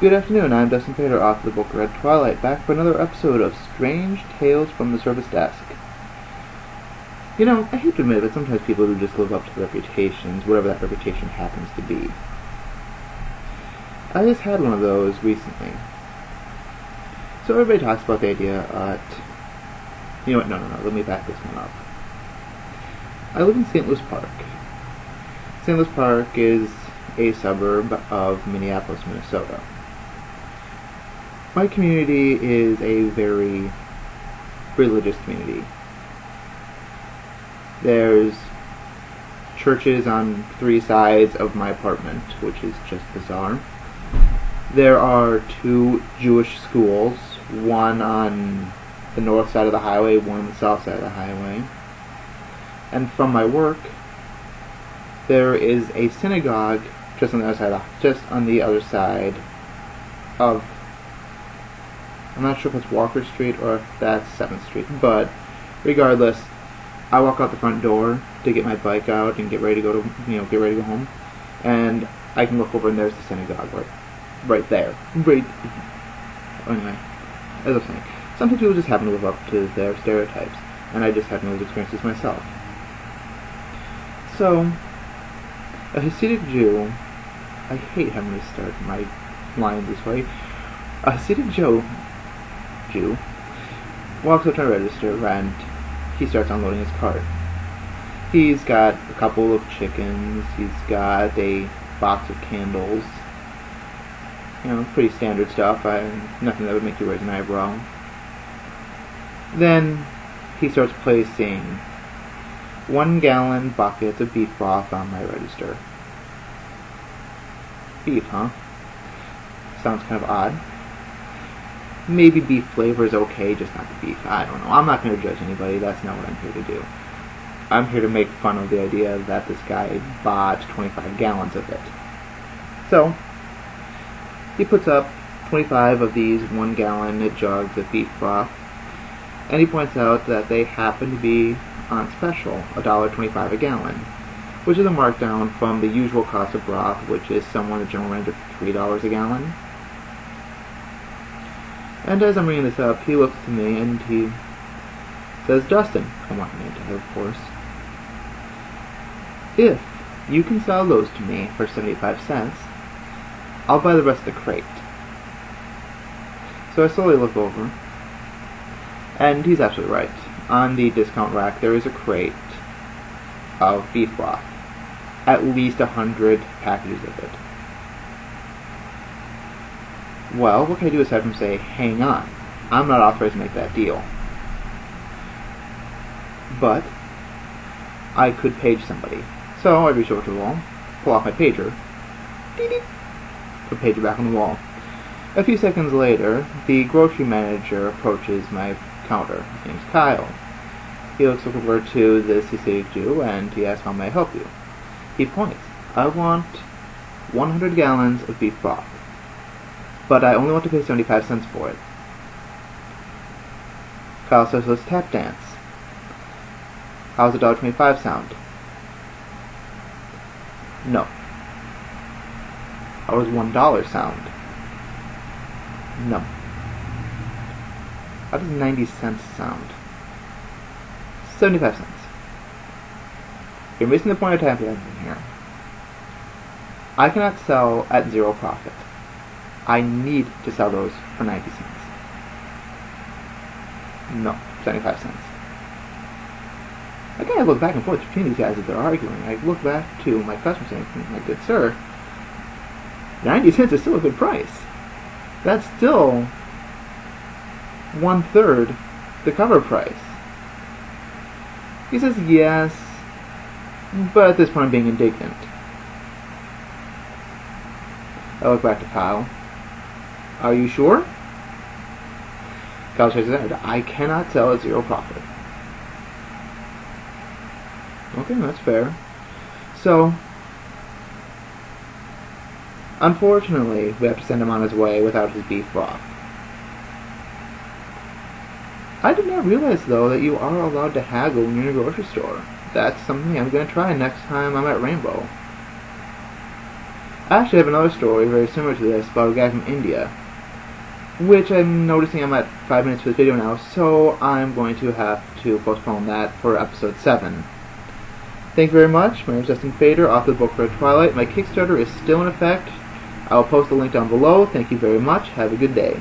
Good afternoon, I'm Dustin Fader, author of the book Red Twilight, back for another episode of Strange Tales from the Service Desk. You know, I hate to admit it, but sometimes people do just live up to reputations, whatever that reputation happens to be. I just had one of those recently. So everybody talks about the idea you know what, no, let me back this one up. I live in St. Louis Park. St. Louis Park is a suburb of Minneapolis, Minnesota. My community is a very religious community. There's churches on 3 sides of my apartment, which is just bizarre. There are 2 Jewish schools, one on the north side of the highway, one on the south side of the highway. And from my work, there is a synagogue just on the other side of, I'm not sure if it's Walker Street or if that's 7th Street, but regardless, I walk out the front door to get my bike out and get ready to go home, and I can look over and there's the synagogue right there. Anyway, as I was saying, sometimes people just happen to live up to their stereotypes, and I just had those experiences myself. So, a Hasidic Jew, I hate having to start my lines this way. A Hasidic Jew walks up to my register and he starts unloading his cart. He's got a couple of chickens, he's got a box of candles, you know, pretty standard stuff, nothing that would make you raise an eyebrow. Then he starts placing 1-gallon buckets of beef broth on my register. Beef, huh? Sounds kind of odd. Maybe beef flavor is okay, just not the beef. I don't know. I'm not going to judge anybody. That's not what I'm here to do. I'm here to make fun of the idea that this guy bought 25 gallons of it. So, he puts up 25 of these 1-gallon jugs of beef broth, and he points out that they happen to be on special, $1.25 a gallon, which is a markdown from the usual cost of broth, which is somewhere in the general range of $3 a gallon. And as I'm reading this up, he looks to me and he says, "Dustin," I want my name to her, of course, "if you can sell those to me for 75 cents, I'll buy the rest of the crate." So I slowly look over, and he's absolutely right. On the discount rack, there is a crate of beef broth. At least 100 packages of it. Well, what can I do aside from say, hang on, I'm not authorized to make that deal. But I could page somebody. So I reach over to the wall, pull off my pager, put the pager back on the wall. A few seconds later, the grocery manager approaches my counter. His name's Kyle. He looks over to this Hasidic Jew and he asks, "How may I help you?" He points, "I want 100 gallons of beef broth, but I only want to pay 75 cents for it." Kyle says, "Let's tap dance. How's $1.25 sound?" "No." "How does $1 sound?" "No." "How does 90 cents sound?" 75 cents. You're missing the point of tap dancing here. I cannot sell at 0 profit. I need to sell those for 90 cents. No, 75 cents. Again, I look back and forth between these guys as they're arguing. I look back to my customer saying, "My good sir, 90 cents is still a good price. That's still 1/3 the cover price." He says, "Yes, but at this point I'm being indignant." I look back to Kyle. "Are you sure?" Kyle shakes his head. "I cannot sell at 0 profit." Okay, that's fair. So, unfortunately, we have to send him on his way without his beef broth. I did not realize, though, that you are allowed to haggle when you're in a grocery store. That's something I'm going to try next time I'm at Rainbow. I actually have another story very similar to this about a guy from India, which I'm noticing I'm at 5 minutes for this video now, so I'm going to have to postpone that for episode 7. Thank you very much. My name is Justin Fader, author of the book Red Twilight. My Kickstarter is still in effect. I will post the link down below. Thank you very much. Have a good day.